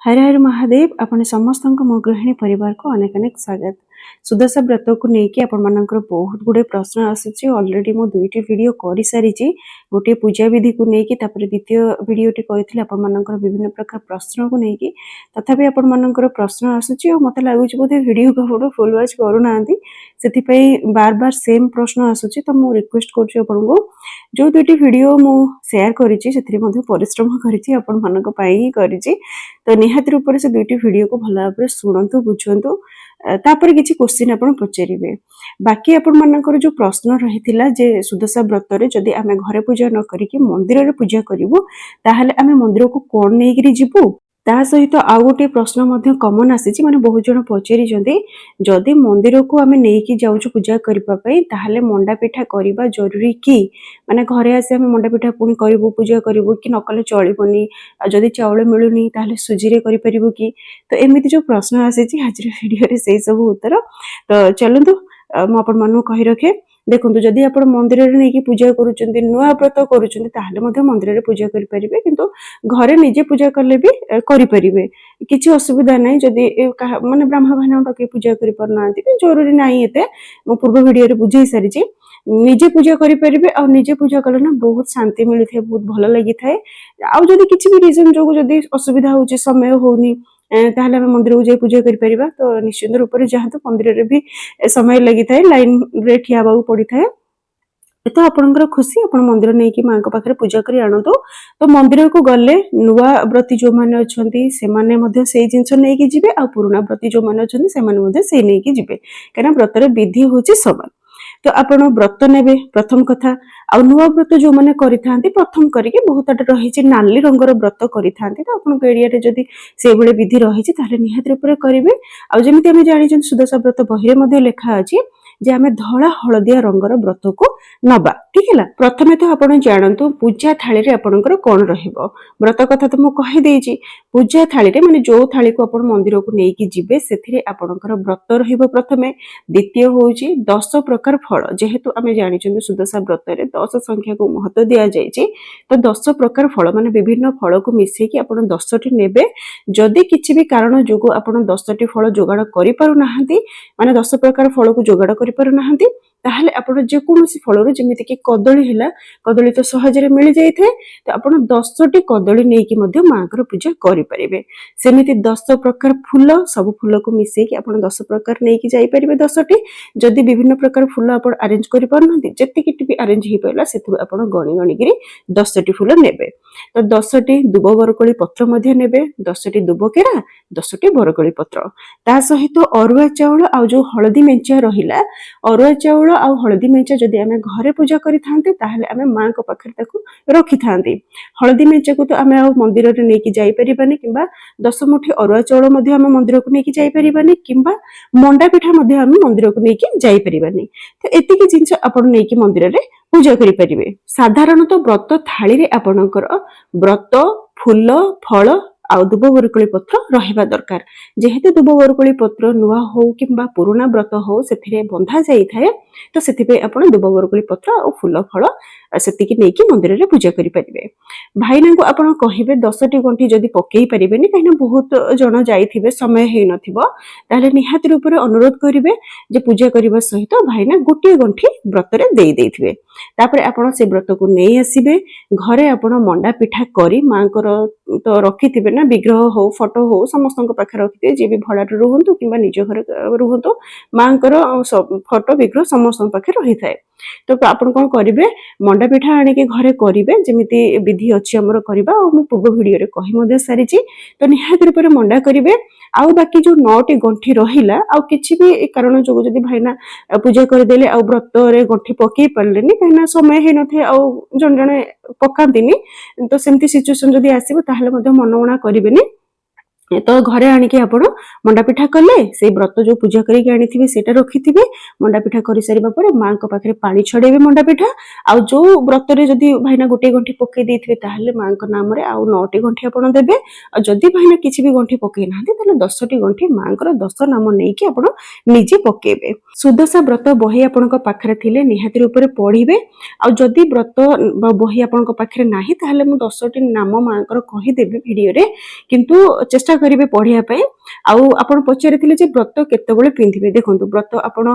हर हर महादेव आपण समस्त मो गृहिणी परिवार को अनेक अनेक स्वागत। सुदशा व्रत को लेकिन आपण मानकर बहुत गुड़े प्रश्न आसूची। ऑलरेडी मो दुईटी वीडियो कर सारी गोटे पूजा विधि को लेकिन द्वितीय वीडियोटी कही आपण मानकर विभिन्न प्रकार प्रश्न को लेकिन तथापि आपण मानकर प्रश्न आसूची और मत लगुच बोधे वीडियो को फोटो फुल वाच करूना से बार बार सेम प्रश्न आसूची। तो मु रिक्वेस्ट करूँ आपन को जो दुईटी वीडियो मु शेयर करिछि सेथि मध्ये परिश्रम करिछि आपण मानक पई ही करिछि। तो निहाती रूप से दुईटी वीडियो को भल भाव शुणु बुझंतु तापर किसी क्वेश्चन आप पचारे। बाकी आपण मानकर जो प्रश्न रही जे सुदशा व्रत रे जदि आमे घरे पूजा न करिकि मंदिर रे पूजा करिवो ताहले आमे मंदिर को कोन नेगिरि जिवु। ता सहित आउ गोटे प्रश्न मध्य कमन आसी माने बहुत जन पचारि जदि मंदिर को आमे नेकी जाउछु पूजा करिबा पई ताहले मंडा पिठा करिबा जरूरी कि माने घरे आसे आमे मंडा पिठा पुनी करिवो पूजा करिवो कि नकले चलिबोनी जदि चाउल मिलुनी ताहले सुजी रे करि परिबो कि। तो एमिति जो प्रश्न आसी आज वीडियो रे सेही सब उत्तर। तो चलंतु म आपण मानु कहि रखे देखो जदि आप मंदिर नहीं पूजा करुँच नुआ व्रत करुँच मंदिर में पूजा करें किंतु घरे निजे पूजा कले भी करें किसी असुविधा ना। जदि माने ब्राह्मण भाई डक पूजा करना जरूरी ना ये मो पूर्व वीडियो बुझे सारी निजे पूजा करें और निजे पूजा कले ना बहुत शांति मिली था बहुत भल लगी था। आउ जदि किसी भी रीजन जो जदि असुविधा हो समय होनी ताहले आमे मंदिर को जाई पूजा करि परिबा। तो निश्चित रूप से जहाँ तो मंदिर रे भी समय लगी थाए लाइन रे ठिया बाबू पड़ी थाए। तो आपनकर खुशी अपन मंदिर नहीं कि मां को पाखरे पूजा करी आनतो। तो मंदिर को गले नुआ व्रती जो माने अछंती से माने मध्ये सेही जिंस नहीं कि जिवे आ पुराना व्रती जो माने अछंती से माने मध्ये सेही नहीं कि जिवे काना व्रत रे विधि होची समान। तो आपण व्रत नेबे प्रथम कथा आ नुआ व्रत जो माने करिथांती प्रथम करिके बहुत आटे रहिछि नाली रंगर व्रत करिथांती। तो आपण एरिया रे जदी से भले विधि रहिछि ताले निहात रूप करिवे। आ जेमिति आमे जानि जन सुदशा व्रत बहि रे मध्ये लेखा अछि जे आमे धळा हळदिया रंगर व्रत को नबा। ठीक है प्रथमे तो आपण जानतु पूजा थाली रे आपणकर कोन रहिबो व्रत कथा तो मु कहि देछि। पूजा थाली रे माने जो थाली को आपण मंदिर को नेकी कि जिवे सेथिरे आपणकर व्रत रहिबो प्रथमे। द्वितीय होउछि 10 प्रकार फल जेहेतु आमे जानि छन सुदशा व्रत रे 10 संख्या को महत्व दिया जायछि। तो 10 प्रकार फल माने विभिन्न फल को मिसे कि आपण 10 टी नेबे। जदि किछि भी कारण जोगो आपण 10 टी फल जोगाड़ करि पारु नाहंती माने 10 प्रकार फल को जोगाड़ करि पारु नाहंती ताहले आपण जे कोनोसी फल जेमिति कि कदली हिला कदली तो सहज रे मिल जाय थे। तो आपण 10 टी कदली नै कि मध्य मांकर पूजा करि परिबे। सेमिति 10 प्रकार फूल सब फूल को मिसे कि आपण 10 प्रकार नै कि जाय परिबे 10 टी। जदि विभिन्न प्रकार फूल आपण अरेंज करि पारनथि जति किटी भी अरेंज ही पयला सेतु आपण गणी गणी गिरी 10 टी फूल नेबे। तो 10 टी दुब बरकोली पत्र मध्य नेबे 10 टी दुब केरा 10 टी बरकोली पत्र ता सहित अरुआ चाउल आ जो हळदी मेंचा रहिला अरुआ चाउल आ हळदी मेंचा जदि आमे घरे पूजा करि थांते ताहले आमे मां को पाखरे ताकू रखि थांते। हळदी मेंचा को तो आमे आ मंदिर रे नै कि जाई परिबानी किबा 10 मुठी अरुआ चाउल मध्य आमे मंदिर को नै कि जाई परिबानी किबा मंडा पिठा मध्य आमे मंदिर को नै कि जाई परिबानी। तो एतिकी जिंस आपण नै कि मंदिर रे पूजा करि परिबे। साधारणतः व्रत थाली रे आपणकर व्रत फूल फल आ दुब बरकोली पत्र रहिबा दरकार। जेहेतु दुब बरकोली पत्र नुआ हो किबा पुराना व्रत हो सेथिरे बंधा जाई थाए। तो सेथि पे आपण दुब बरकोली पत्र आ फूल फल सेतिकी नै कि मंदिर रे पूजा करि परिबे। भाईना को आपण कहिबे 10 टी गंठी जदि पकेई परिबेनी काइना बहुत जण जाईथिबे समय हे नथिबो ताले निहात रूप रे अनुरोध करिवे जे पूजा करिबा सहित भाईना गोटे गंठी व्रत रे देई देथिबे। तापर आपण से व्रत को नै आसीबे घरे आपण मंडा पिठा करी मांकर तो रखिथिबे ना विग्रह हो फोटो हो समस्त पाखे रखिथे जे भी भड़ा रुहंतु किंबा निज घर रुहंतु मांकर फोटो विग्रह समस्त पाखे रही थाए। तो आपण कोन करिवे मंडा पिठा आनी के घरे करिवे जेमिति विधि अछि हमर करिबा और मु पूर्व वीडियो रे कहि मध्ये सारिछि। तो निहात रूप रे मंडा करिवे आउ बाकी जो 9 टी गंठी रहिला आउ किछि भी कारण जो जदि भाईना पूजा कर देले आउ व्रत रे गंठी पकई परलेनी काइना समय हे नथे आउ जण जणे पकांतिनी। तो सेमती सिचुएशन जदि आसीबो ताहले मध्ये मनोणा करिवेनी। तो घरे आनी के आपण मंडा पिठा कले से व्रत जो पूजा करी आनी थिबे सेटा रखिथिबे। मंडा पिठा करि सारिबा परे मां को पाखरे पानी छडेबे मंडा पिठा आ जो व्रत रे जदि भाईना गोटे गंठी पकई देथिबे ताहले मां को नाम रे आ 9 टी गंठी आपण देबे। आ जदि भाईना किछि भी गंठी पकई नाहंती ताले 10 टी गंठी मां को 10 नाम नै कि आपण निजे पकेबे। सुदशा व्रत बही आपण को पाखरे थिले निहाती रूप रे पढिबे। आ जदि व्रत बही आपण को पाखरे नाही ताहले मु 10 टी नाम मां को कहि देबे वीडियो रे किंतु चेष्टा ଚେष्टा करिवे पढ़िया पई आउ आपण पचारिथिले जे व्रत केतेबेले पिंधिबे देखंतु व्रत आपण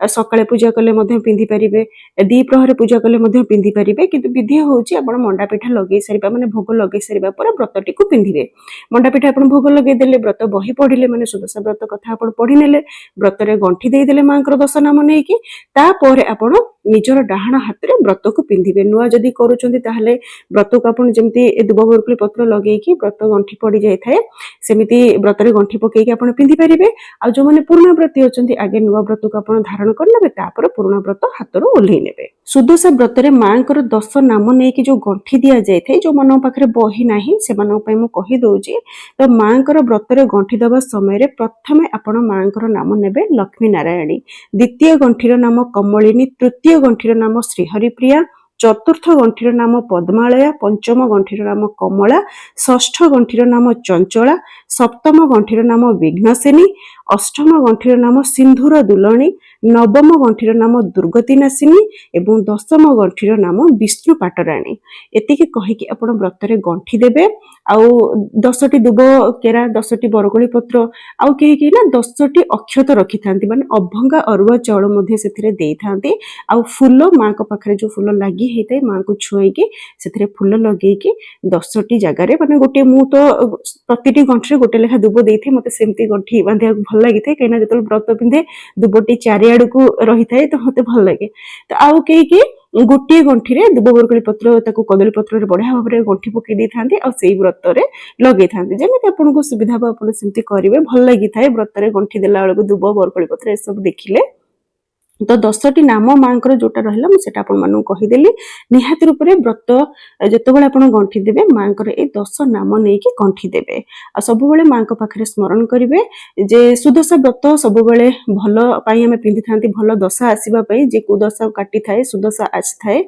सकाळे पूजा कले मध्ये पिंधि परिबे दी प्रहरे पूजा कले मध्ये पिंधि परिबे किंतु विधि होउची आपण मंडा पिठा लगेई सरिबा माने भोग लगेई सरिबा पर व्रतटी को पिंधिबे मंडा पिठा आपण भोग लगेई देले व्रत बही पढिले माने सुदशा व्रत कथा आपण पढि नेले व्रतरे गंठी देई देले मांकर दश नाम नै कि ता परे आपण निजर डाहाण हाथ रे व्रत को पिंधिबे नुआ जदी करूचंदी ताहले व्रत को आपण जेमति दुब बरकुली पत्र लगेई कि व्रत गंठी पड़ी जाय थाए सेमिति व्रतरे गंठी पकेई कि आपण पिंधि परिबे आ जो माने पूर्ण व्रती होचंदी आगे नुआ व्रत को आपण धारण कर लेबे तापर पूर्ण व्रत हातरो ओल्हेई नेबे सुदशा व्रतरे मांकर दश नाम नै कि जो गंठी दिया जाय थाए जो मन पाखरे बही नाही से मन पय मु कहि दोउची तो मांकर व्रतरे गंठी दबा समय रे प्रथमे आपण मांकर नाम नेबे लक्ष्मी नारायणी द्वितीय गंठीर नाम कमलिनी तृतीय गंठीर नाम श्रीहरिप्रिया चतुर्थ गंठीर नाम पद्मालया पंचम गंठीर नाम कमला षष्ठ गंठीर नाम चंचला सप्तम गंठीर नाम विघ्नसेनी अष्टम गंठीर नाम सिंधुर दुलणी नवम गंठीर नाम दुर्गति नासिनी एवं दशम गंठीर नाम विष्णु पाटराणी एतिकी कहिकी आपण व्रतरे गंठी देबे आउ 10टी दुब केरा 10टी बरकोली पत्र आउ केही ना 10टी अक्षत रखि थांती माने अभंगा अरुआ चाउल मध्ये सेथिरे देई थांती आउ फूल मां को पाखरे जो फूल लागी हेतै मां को छुई के सेथिरे फूल लगेई के 10टी जगह रे माने गोटे मु तो प्रतिटी गंठी रे गोटे लेखा दुब देइथे मते सेमती गंठी बांधिया भल लागिथे कहिना जतल व्रत पिंधे दुबटी चारियाडू को रही थाए तो मते भल लागे तो आउ केही गोटे गंठी रे दुब बरकोली पत्र ताको कदली पत्र रे बढ़िया भाबरे गंठी पके दै थांती आ सेही व्रत रे लगे थांती जेमिति आपनको सुविधा बा आपण सेमति करिवे भल लागि थाए व्रत रे गंठी देला बेलको दुब बरकोली पत्र ए सब देखिले तो 10टी नाम मांकर जोटा रहला मु सेटा आपण मानु कहि देली निहाती रूप रे व्रत जते बेले आपण गंठी देबे मांकर ए 10 नाम नै कि गंठी देबे आ सब बेले मांक पाखरे स्मरण करिवे जे सुदशा व्रत सब बेले भल पई हमें पिंधि थांती भल दशा आसीबा पई जे को दशा काटी थाए सुदशा आसी थाए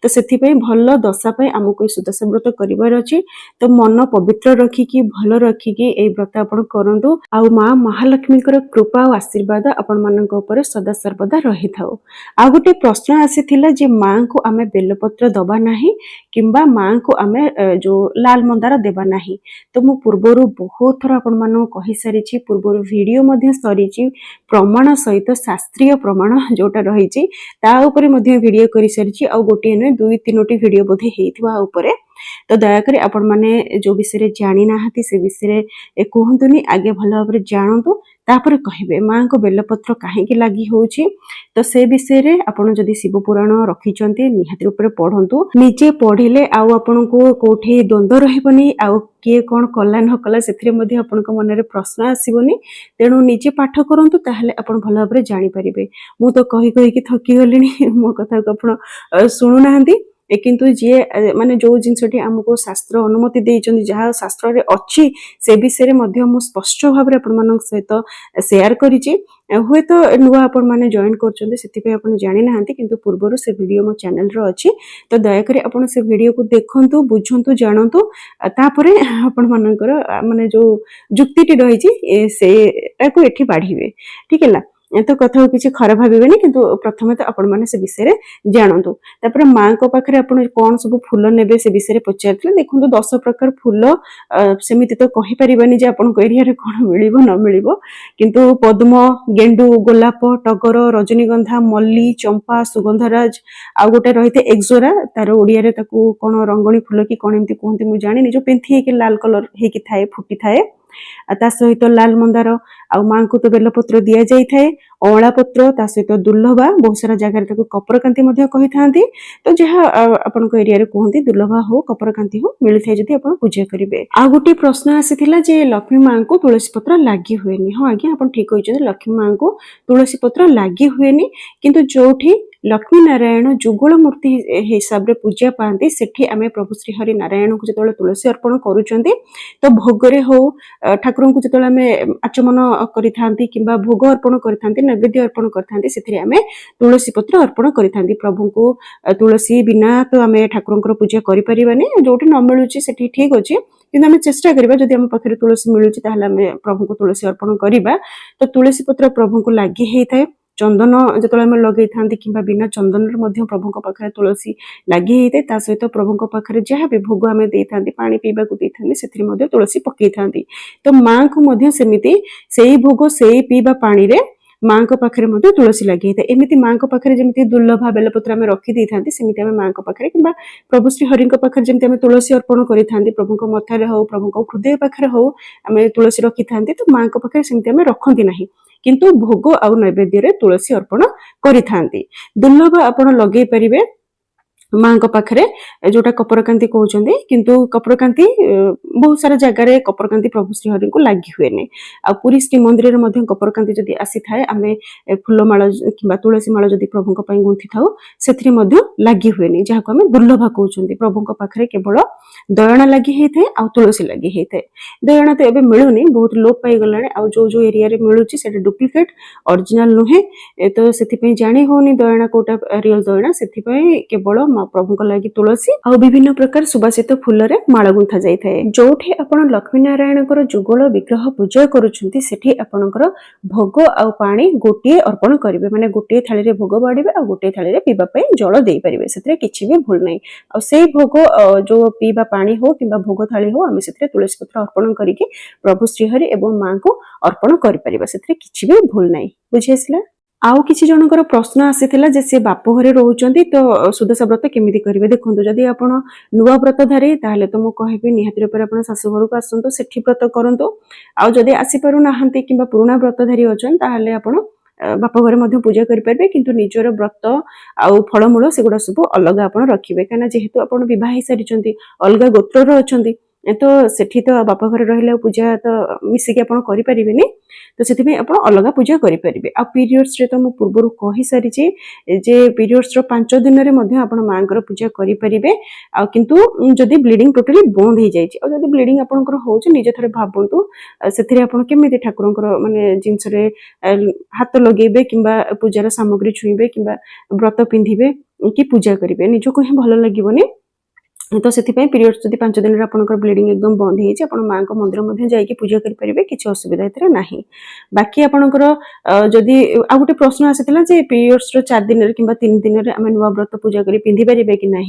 तो सेथि पई भल दशा पई हमको सुदशा व्रत करिवार अछि तो मन पवित्र रखी कि भल रखी कि ए व्रत आपण करंतु आ मां महालक्ष्मी कर कृपा और आशीर्वाद आपण मानक ऊपर सदा सर्वदा रही थाओ आ गोटे प्रश्न आसीथिला जे मां को आमे बेलपत्र दबा नाही किंबा मां को आमे जो लाल मंदार देबा नाही तो मु पूर्वरु बहुत थर आपण मानो कहि सारिछि पूर्वरु वीडियो मध्ये सरिछि प्रमाण सहित शास्त्रीय प्रमाण जोटा रहिछि ता ऊपर मध्ये वीडियो करि सारिछि आ गोटे न दुई तीनोटी वीडियो मध्ये हेइथिबा ऊपर तो दयाकरी आपण माने जो विषय जानी नाहती से विषय कहतुनी आगे भल भाव जानतु तापर कहिबे मां को बेलपत्र काहेकि लागि होउछि तो से विषय रे आपण जदी शिव पुराण रखिचंती निहाती ऊपर पढंतु निजे पढिले आ आपण को कोठी द्वंद्व रहिबनी आ के कोन कला न कला सेथिरे मध्ये आपण को मन रे प्रश्न आसीबनी तेनु निजे पाठ करंतु ताहले आपण भल भाव जानि परिबे मु तो कहि कहि कि थकी गलिनी मो कथा को आपण सुनु नाहंती किंतु जे माने जो जिनसटी हमको शास्त्र अनुमति देइचंदी जहा शास्त्र रे अछि से विषय रे मध्ये हम स्पष्ट भाव रे आपण मानक सहित शेयर करिछि हुए तो नुआ आपण माने जॉइन करचंदी सेति पे आपण जानि नाहंती किंतु पूर्वरु से वीडियो मो चैनल रो अछि तो दया करी आपण से वीडियो को देखंतु बुझंतु जानंतु तापरे आपण मानकर माने जो जुक्तिटी रहिछि से ताको एठी बाढिबे ठीक है तो कथा किसी खराब भाविबेनी किंतु प्रथमे तो आपण माने से विषय रे जानंतु तापर मां को पाखरे आपण कोन सब फूल नेबे से विषय रे पचारथिले देखंतु 10 प्रकार फूल सेमिति तो कहि परिबानी जे आपण को एरिया रे कोन मिलिबो न मिलिबो किंतु पद्म गेंडू गोलाप टगर रजनीगंधा मल्ली चंपा सुगंधराज आ गोटे रहिते एक्सोरा तार ओडिया रे ताकू कोन रंगणी फूल की कोन एमति कहंती मु जानि जो पेंथी के लाल कलर हे की थाए फुटी थाए ता सहित लाल मंदार आ मां को तो बेलपत्र दिया जाई थाए अळा पत्र ता सहित दुर्लभा बहुत सारा जगह ताको कपरकांति मध्ये कहि थांती तो जहा आपण को एरिया रे कहंती दुर्लभा हो कपरकांति हो मिलि थाए जदी आपण पूजा करिवे आ गोटी प्रश्न आसीथिला जे लक्ष्मी मां को तुलसी पत्र लागि हुएनी हां आज्ञा आपण ठीक होइछ लक्ष्मी मां को तुलसी पत्र लागि हुएनी किंतु जोठी लक्ष्मी नारायण जुगल मूर्ति हिसाब रे पूजा पांती सेठी आमे प्रभु श्री हरि नारायण को जतले तुलसी अर्पण करूचंती तो भोगरे हो ठाकुर को जतले आमे आचमन करिथांती किबा भोग अर्पण करिथांती नैवेद्य अर्पण करिथांती सेथि आमे तुलसी पत्र अर्पण करिथांती प्रभु को तुलसी बिना तो आमे ठाकुर पूजा करि परिबानी जोठी न मिलुची सेठी ठीक अछि किंतु आमे चेष्टा करिबा जदि हम पाखरे तुलसी मिलुची ताहले आमे प्रभु को तुलसी अर्पण करिबा तो तुलसी पत्र प्रभु को लागि हेइ थाए चंदन जेतेବେଳେ ଆମେ ଲଗେଇଥାନ୍ତି କିମ୍ବା ବିନା ଚନ୍ଦନରେ ମଧ୍ୟ ପ୍ରଭୁଙ୍କ ପାଖରେ ତୁଳସୀ ଲାଗି ହେଇଥାଏ ତା ସହିତ ପ୍ରଭୁଙ୍କ ପାଖରେ ଯାହା ବି ଭୋଗ ଆମେ ଦେଇଥାନ୍ତି ପାଣି ପିଇବାକୁ ଦେଇଥାନ୍ତି ସେଥିରେ ମଧ୍ୟ ତୁଳସୀ ପକେଇଥାନ୍ତି ତ ମାଙ୍କୁ ମଧ୍ୟ ସେମିତି ସେଇ ଭୋଗ ସେଇ ପିଇବା ପାଣିରେ ମାଙ୍କ ପାଖରେ ମଧ୍ୟ ତୁଳସୀ ଲାଗି ହେଇଥାଏ ଏମିତି ମାଙ୍କ ପାଖରେ ଯେମିତି ଦୁର୍ଲଭ ବେଲପତ୍ର ଆମେ ରଖି ଦେଇଥାନ୍ତି ସେମିତି ଆମେ ମାଙ୍କ ପାଖରେ କିମ୍ବା ପ୍ରଭୁ ଶ୍ରୀ ହରିଙ୍କ ପାଖରେ ଯେମିତି ଆମେ ତୁଳସୀ ଅର୍ପଣ କରିଥାନ୍ତି ପ୍ରଭୁଙ୍କ ମଥାରେ ହଉ ପ୍ରଭୁଙ୍କ ହୃଦୟ ପାଖରେ ହଉ ଆମେ ତୁଳସୀ ରଖିଥାନ୍ତି ତ ମାଙ୍କ ପାଖରେ ସେମିତି ଆମେ ରଖନ୍ତି ନାହିଁ किंतु भोग आउ नैवेद्य तुलसी अर्पण करिथांती दुर्लभ आपण लगे परिबे माँ पाखरे जोटा कपरकांति कहते किंतु कपरकांति बहुत सारा जगार कपरकांति प्रभु श्रीहरि को लगी हुए आ पुरी श्री मंदिर में कपरकांति जदि आसी थाए आम फूलमाल कि तुलसी माल जदि प्रभु गुंथि था से लगी हुए जहाँ आम दुर्लभ कहते प्रभु पाखे केवल दयणा लगी होता है आ तुलसी लगी होता है दयणा तो एवं मिलूनी बहुत लोप पाई गला आ जो जो एरिया मिलूँ से डुप्लिकेट ओरिजिनल नुहे तो से जानी होनी दयणा कोटा रियल दयणा से केवल प्रभु लगी तुलसी आ विभिन्न प्रकार सुबासित फूल माल गुंथा जाए जो आपण लक्ष्मी नारायण जुगल विग्रह पूजा करुछंती सेठी आपणकर भोग आ पानी गोटे अर्पण करेंगे माने गोटे थाली रे भोग बाड़े आ गोटे थाली रे पीबा पई जल दे परिबे सेतरे किछि भी भूल नै आ से भोग जो पीबा पानी हो किंबा भोग थाली हो आमे सेतरे तुलसी पत्र अर्पण करिके प्रभु श्रीहरि एवं मां को अर्पण करि परिबा सेतरे किछि भी भूल नै बुझि आसला आउ किछि जनकर प्रश्न आसीथिला जे से बाप घरे रहउचंती तो सुदशा व्रत केमिति करिवे देखंतु जदि आपण नुवा व्रतधारी ताहले तो मु कहबी निहाती रूप आपण सासु घर को आसंतु सेठी व्रत करंतु आउ जदि आसी पारु नाहंती किंबा पुराना व्रतधारी अछन ताहले आपण बाप घरे मध्य पूजा करि परबे किंतु निजर व्रत आउ फलमूल सेगुडा सब अलग आपण रखिबे काना जेहेतु आपण विवाह सारिचंती अलग गोत्र रो अछंती तो सेठी तो बाप घरे रहिले पूजा तो मिसिके आपण करि परिबेनी तो सेति आप अलग पूजा करेंगे आ पीरियड्स रे तो मु पूर्व कहि सारी जे पीरियड्स रो 5 दिन रे मध्ये आपण मांकर पूजा करि परिबे आ किंतु जदी ब्लीडिंग टोटली बंद हो जाय आ जदी ब्लीडिंग आपनकर होउछ निजे थरे भाबंतु सेति रे आपण केमिति ठाकुरंकर माने जिंस रे हाथ लगेबे किंबा पूजार सामग्री छुइबे किंबा व्रत पिंधिबे कि पूजा करिवे निजको ही भलो लागिबोनी तो से पीरियड्स जब 5 दिन आपंकर ब्लीडिंग एकदम बंद हो माँ मंदिर में जाकि पूजा करेंगे किसी असुविधा ए ना बाकी आपंकर जदि आ गए प्रश्न आसाला पीरियड्स 4 दिन कि 3 दिन में आम नुआ व्रत पूजा कर पिंधि पारे कि ना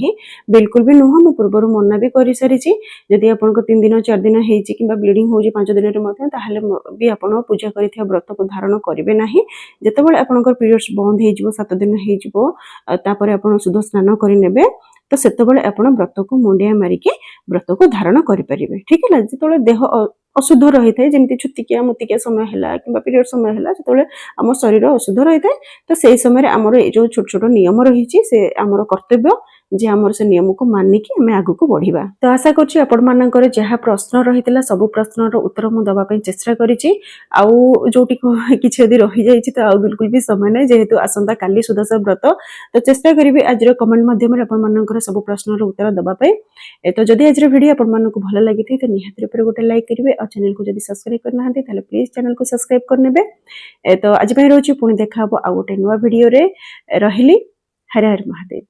बिल्कुल भी नुह मु पूर्व मना भी कर सारी जदि आप 3 दिन 4 दिन कि ब्लीडिंग हो 5 दिन में भी आप पूजा कर व्रत को धारण करेंगे ना जितेबाला आपंकर पीरियड्स बंद हो 7 दिन होपर आप शुद्ध स्नान करे तो सेतबेले आपण व्रत को मुंडिया मारिके व्रत को धारण करि परिबे ठीक है जेतोले देह अशुद्ध रही थाए जेमति छुतिकिया मुतिकिया समय हैला किबा पीरियड समय हैला जेतोले हम शरीर अशुद्ध रही थाए तो सेही समय हमर ए जो छोट छोट नियम रही से हमर कर्तव्य जे हमर से नियम को मानिकी हमें आगु को बढ़िबा तो आशा करछि आपण मानकर जहा प्रश्न रहितला सब प्रश्नर उत्तर मु दबा पई चेष्टा करिछि आउ जोटी किछि यदि रहि जाइछि तो आ बिल्कुल भी समय नै जेहेतु आसंता काली सुदशा व्रत तो चेष्टा करिबे आज रो कमेंट माध्यम रे आपण मानकर सब प्रश्नर उत्तर दबा पई तो जदि आज रो वीडियो आपण मानको भलो लागिथि तो निहात ऊपर गोटे लाइक करिवे और चैनल को जदि सब्सक्राइब करना हंती ताले प्लीज चैनल को सब्सक्राइब करनेबे तो आज पई रहउछि पुणी देखा हो आ गोटे नुवा वीडियो रे रहिली हर हर महादेव।